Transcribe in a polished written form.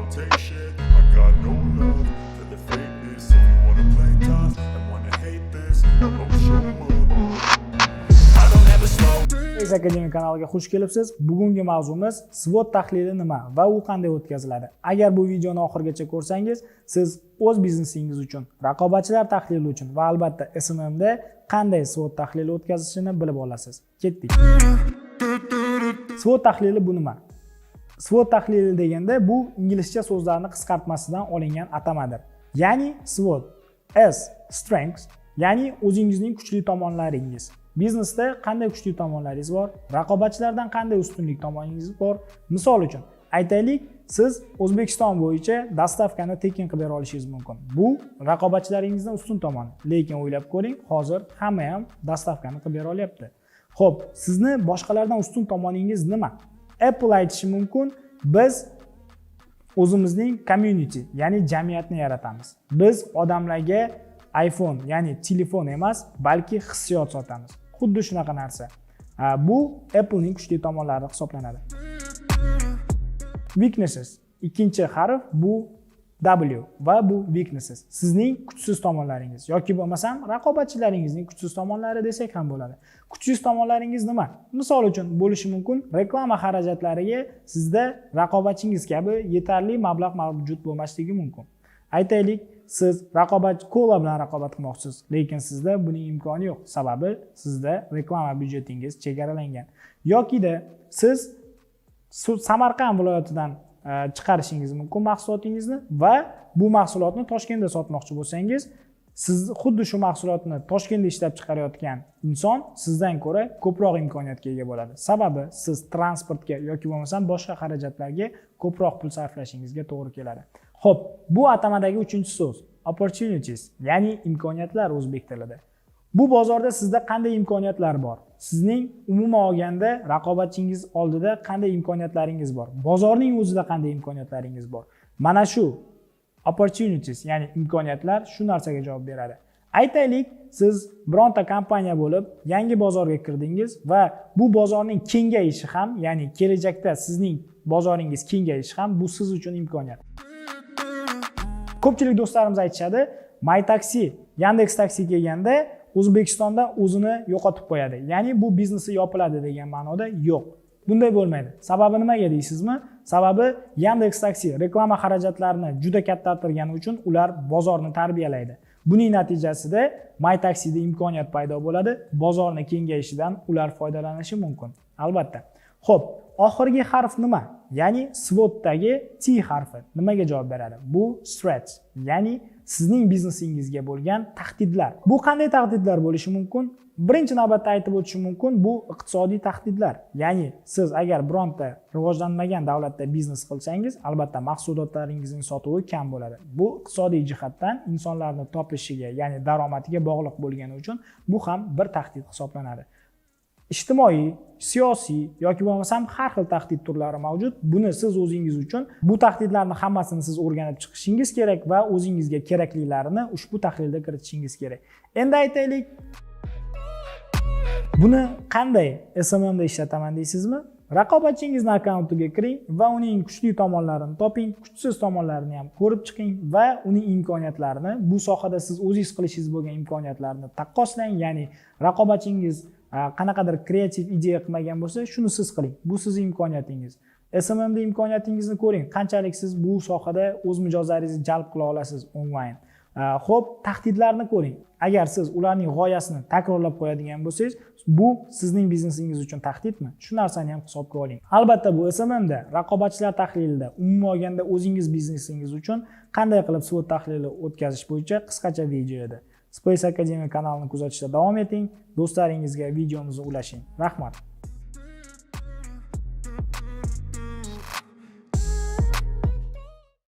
don't take shit. I got no love for the fakeness. If you wanna play tough and wanna hate this, I'll show up. I don't ever slow. Space Academy kanaliga xush kelibsiz. Bugungi mavzumiz SWOT tahlili nima va u qanday o'tkaziladi. Agar bu videoni oxirigacha ko'rsangiz, siz o'z biznesingiz uchun, raqobatchilar tahlili uchun va albatta SMMda qanday SWOT tahlili o'tkazishini bilib olasiz. Ketdik. SWOT tahlili bu nima? SWOT tahlili deganda bu inglizcha so'zlarning qisqartmasidan olingan atamadir. Ya'ni SWOT S strengths, ya'ni o'zingizning kuchli tomonlaringiz. Biznesda qanday kuchli tomonlaringiz bor? Raqobatchilardan qanday ustunlik tomoningiz bor? Misol uchun aytaylik, siz O'zbekiston bo'yicha dastavkani tekin qilib bera olishingiz mumkin. Bu raqobatchilaringizdan ustun tomoni. Lekin o'ylab ko'ring, hozir hamma ham dastavkani qilib bera olyapti. Xo'p, sizni boshqalardan ustun tomoningiz nima? Apple aytishi mumkin, biz o'zimizning community, ya'ni jamiyatni yaratamiz. Biz odamlarga iPhone, ya'ni telefon emas, balki hissiyot sotamiz. Xuddi shunaqa narsa. Bu Apple'ning kuchli tomonlari hisoblanadi. Weaknesses. Ikkinchi harf bu W va bu weaknesses. Sizning kuchsiz tomonlaringiz yoki bo'lmasam raqobatchilaringizning kuchsiz tomonlari desak ham bo'ladi. Kuchsiz tomonlaringiz nima? Misol uchun bo'lishi mumkin, reklama xarajatlariga sizda raqobatchingiz kabi yetarli mablag' mavjud bo'lmasligi mumkin. Aytaylik, siz Cola bilan raqobat qilmoqchisiz, lekin sizda buning imkoni yo'q. Sababi sizda reklama byudjetingiz chegaralangan. Yoki-da siz Samarqand viloyatidan chiqarishingiz mumkin mahsulotingizni va bu mahsulotni Toshkentda sotmoqchi bo'lsangiz, siz xuddi shu mahsulotni Toshkentda ishlab chiqarayotgan inson sizdan ko'ra ko'proq imkoniyatga ega bo'ladi. Sababi siz transportga yoki bo'lmasam boshqa xarajatlarga ko'proq pul sarflashingizga to'g'ri keladi. Xo'p, bu atamadagi uchinchi so'z opportunities, ya'ni imkoniyatlar o'zbek tilida. Bu bozorda sizda qanday imkoniyatlar bor? Sizning umuman olganda raqobatchingiz oldida qanday imkoniyatlaringiz bor? Bozorning o'zida qanday imkoniyatlaringiz bor? Mana shu opportunities, ya'ni imkoniyatlar shu narsaga javob beradi. Aytaylik, siz bironta kompaniya bo'lib yangi bozorga kirdingiz va bu bozorning kengayishi ham, ya'ni kelajakda sizning bozoringiz kengayishi ham bu siz uchun imkoniyat. Ko'pchilik do'stlarimiz aytishadi, MyTaxi, Yandex Taxi kelganda O'zbekistonda o'zini yo'qotib qo'yadi. Ya'ni bu biznesi yopiladi degan ma'noda yo'q. Bunday bo'lmaydi. Sababi nimaga deysizmi? Sababi Yandex Taxi reklama xarajatlarini juda kattatirgani uchun ular bozorni tarbiyalaydi. Buning natijasida MyTaxi'da imkoniyat paydo bo'ladi. Bozorni kengayishidan ular foydalanishi mumkin. Albatta. Xo'p, oxirgi harf nima? Ya'ni SWOTdagi T harfi nimaga javob beradi? Bu threats, ya'ni sizning biznesingizga bo'lgan tahdidlar. Bu qanday tahdidlar bo'lishi mumkin? Birinchi navbatda aytib o'tishim mumkin, bu iqtisodiy tahdidlar. Ya'ni siz agar bironta rivojlanmagan davlatda biznes qilsangiz, albatta mahsulotlaringizning sotuvi kam bo'ladi. Bu iqtisodiy jihatdan insonlarning topishiga, ya'ni daromadiga bog'liq bo'lgani uchun bu ham bir tahdid hisoblanadi. Ijtimoiy, siyosiy yoki bo'lmasam har xil tahdid turlari mavjud. Buni siz o'zingiz uchun bu tahdidlarni hammasini siz o'rganib chiqishingiz kerak va o'zingizga keraklilarini ushbu tahlilda kiritishingiz kerak. Endi aytaylik, buni qanday SMMda ishlataman deysizmi? Raqobatchingizning akkauntiga kiring va uning kuchli tomonlarini toping, kuchsiz tomonlarini ham ko'rib chiqing va uning imkoniyatlarini, bu sohada siz o'zingiz qilishingiz bo'lgan imkoniyatlarni taqqoslang, ya'ni raqobatchingiz qanaqadir kreativ ideya qilmagan bo'lsa, shuni siz qiling. Bu sizning imkoniyatingiz. SMMda imkoniyatingizni ko'ring, qanchalik siz bu sohada o'z mijozlaringizni jalb qila olasiz onlayn. Xo'p, tahdidlarni ko'ring. Agar siz ularning g'oyasini takrorlab qo'yadigan bo'lsangiz, bu sizning biznesingiz uchun tahdidmi? Shu narsani ham hisobga oling. Albatta, bu SMMda raqobatchilar tahlilida umuman olganda o'zingiz biznesingiz uchun qanday qilib SWOT tahlili o'tkazish bo'yicha qisqacha video edi. Space Academy kanalini kuzatishda davom eting. Do'stlaringizga videomizni ulashing. Rahmat.